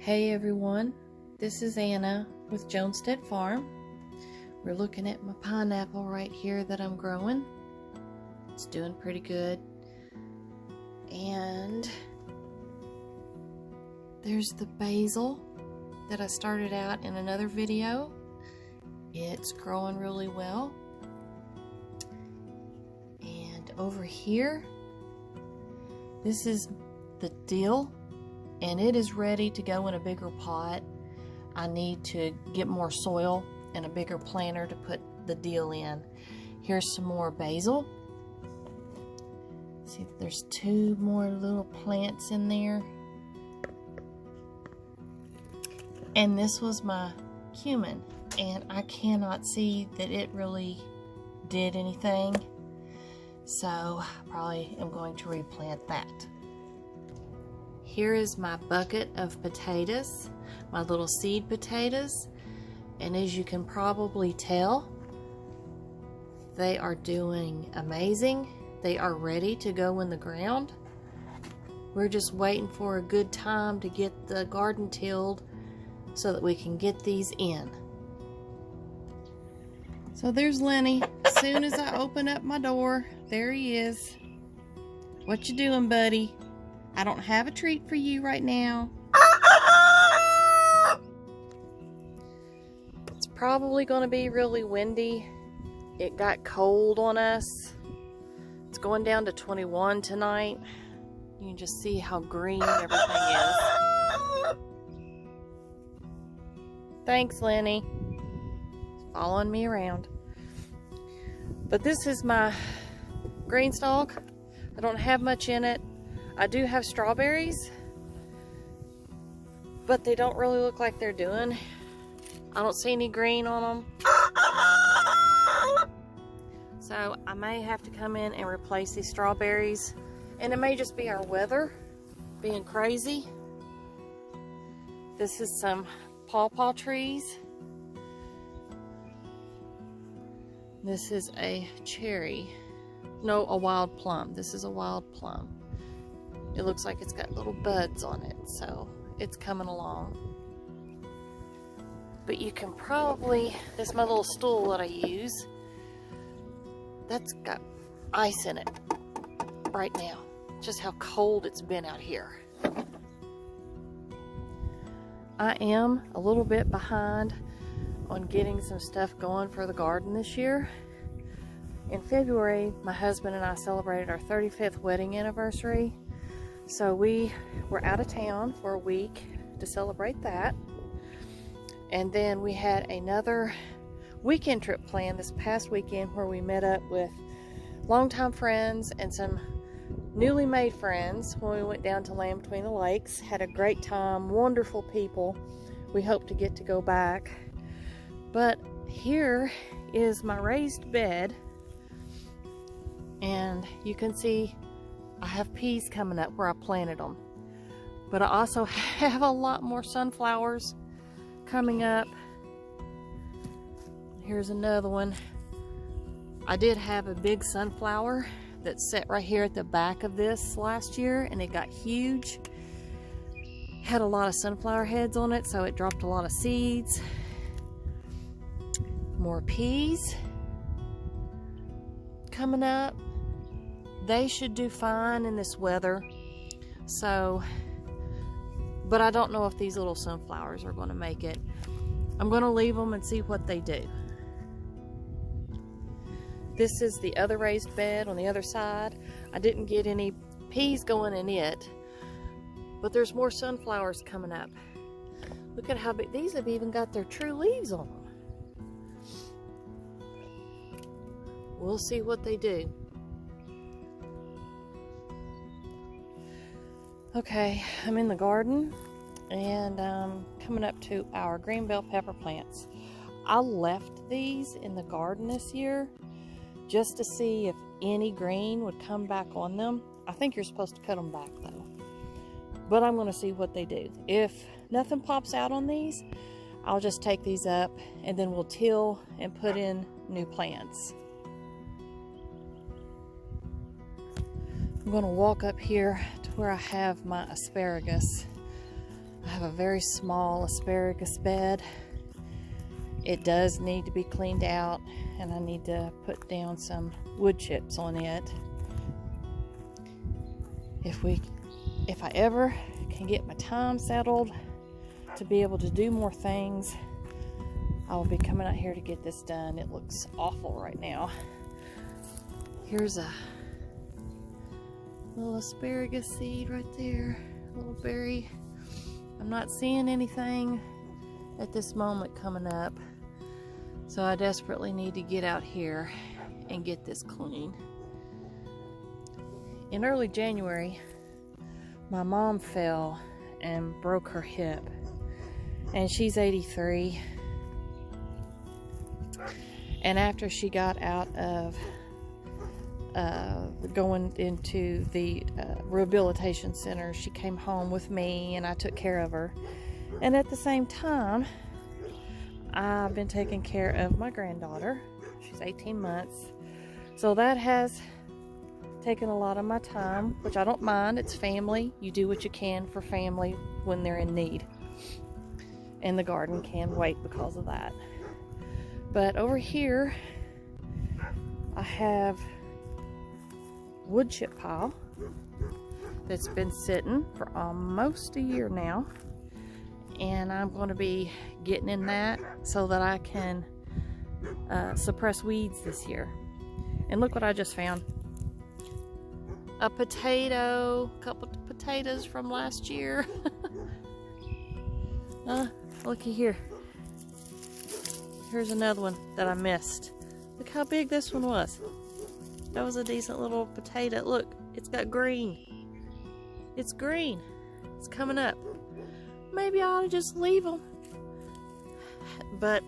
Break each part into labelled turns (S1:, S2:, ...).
S1: Hey everyone, this is Anna with Jonestead Farm. We're looking at my pineapple right here that I'm growing. It's doing pretty good. And there's the basil that I started out in another video. It's growing really well. And over here, this is the dill, and it is ready to go in a bigger pot. I need to get more soil and a bigger planter to put the dill in. Here's some more basil. See, there's two more little plants in there. And this was my cumin, and I cannot see that it really did anything, so probably am going to replant that. Here is my bucket of potatoes, my little seed potatoes, and as you can probably tell, they are doing amazing. They are ready to go in the ground. We're just waiting for a good time to get the garden tilled so that we can get these in. So there's Lenny. As soon as I open up my door, there he is. What you doing, buddy? I don't have a treat for you right now. It's probably going to be really windy. It got cold on us. It's going down to 21 tonight. You can just see how green everything is. Thanks, Lenny. Following me around. But this is my green stalk. I don't have much in it. I do have strawberries, but they don't really look like they're doing. I don't see any green on them. So I may have to come in and replace these strawberries. And it may just be our weather being crazy. This is some pawpaw trees. This is a cherry. No, a wild plum. This is a wild plum. It looks like it's got little buds on it, so it's coming along. But you can probably, this is my little stool that I use. That's got ice in it right now. Just how cold it's been out here. I am a little bit behind on getting some stuff going for the garden this year. In February, my husband and I celebrated our 35th wedding anniversary. So we were out of town for a week to celebrate that. And then we had another weekend trip planned this past weekend where we met up with longtime friends and some newly made friends when we went down to Land Between the Lakes. Had a great time, wonderful people. We hope to get to go back. But here is my raised bed, and you can see I have peas coming up where I planted them. But I also have a lot more sunflowers coming up. Here's another one. I did have a big sunflower that sat right here at the back of this last year, and it got huge. Had a lot of sunflower heads on it, so it dropped a lot of seeds. More peas coming up. They should do fine in this weather. So, but I don't know if these little sunflowers are going to make it. I'm going to leave them and see what they do. This is the other raised bed on the other side. I didn't get any peas going in it, but there's more sunflowers coming up. Look at how big, these have even got their true leaves on them. We'll see what they do. Okay, I'm in the garden and coming up to our green bell pepper plants. I left these in the garden this year just to see if any green would come back on them. I think you're supposed to cut them back though. But I'm going to see what they do. If nothing pops out on these, I'll just take these up and then we'll till and put in new plants. I'm going to walk up here to where I have my asparagus. I have a very small asparagus bed. It does need to be cleaned out, and I need to put down some wood chips on it. If I ever can get my time settled to be able to do more things, I will be coming out here to get this done. It looks awful right now. Here's a little asparagus seed right there, a little berry. I'm not seeing anything at this moment coming up, so I desperately need to get out here and get this clean. In early January, my mom fell and broke her hip, and she's 83. And after she got out of going into the rehabilitation center, she came home with me and I took care of her. And at the same time, I've been taking care of my granddaughter. She's 18 months. So that has taken a lot of my time, which I don't mind. It's family. You do what you can for family when they're in need. And the garden can wait because of that. But over here, I have wood chip pile that's been sitting for almost a year now, and I'm going to be getting in that so that I can suppress weeds this year. And look what I just found. A potato, a couple of potatoes from last year. Looky here. Here's another one that I missed. Look how big this one was. That was a decent little potato. Look, it's got green. It's green. It's coming up. Maybe I ought to just leave them. But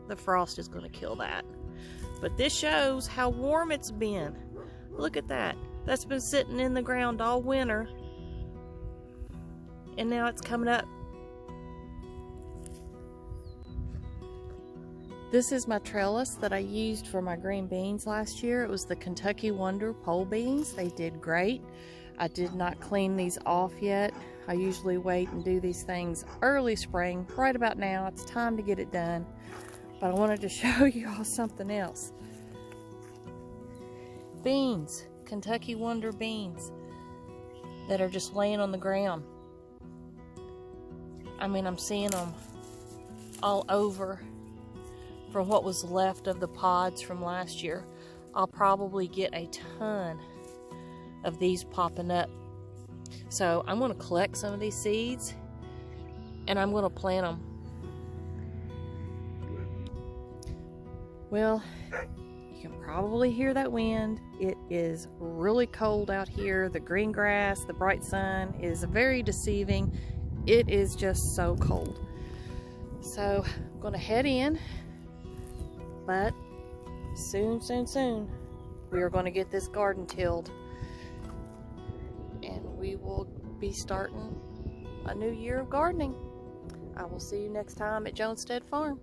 S1: the frost is going to kill that. But this shows how warm it's been. Look at that. That's been sitting in the ground all winter. And now it's coming up. This is my trellis that I used for my green beans last year. It was the Kentucky Wonder pole beans. They did great. I did not clean these off yet. I usually wait and do these things early spring. Right about now, it's time to get it done. But I wanted to show you all something else. Beans, Kentucky Wonder beans that are just laying on the ground. I mean, I'm seeing them all over from what was left of the pods from last year. I'll probably get a ton of these popping up. So I'm going to collect some of these seeds and I'm going to plant them. Well, you can probably hear that wind. It is really cold out here. The green grass, the bright sun is very deceiving. It is just so cold. So I'm going to head in. But soon, we are going to get this garden tilled. And we will be starting a new year of gardening. I will see you next time at Jonestead Farm.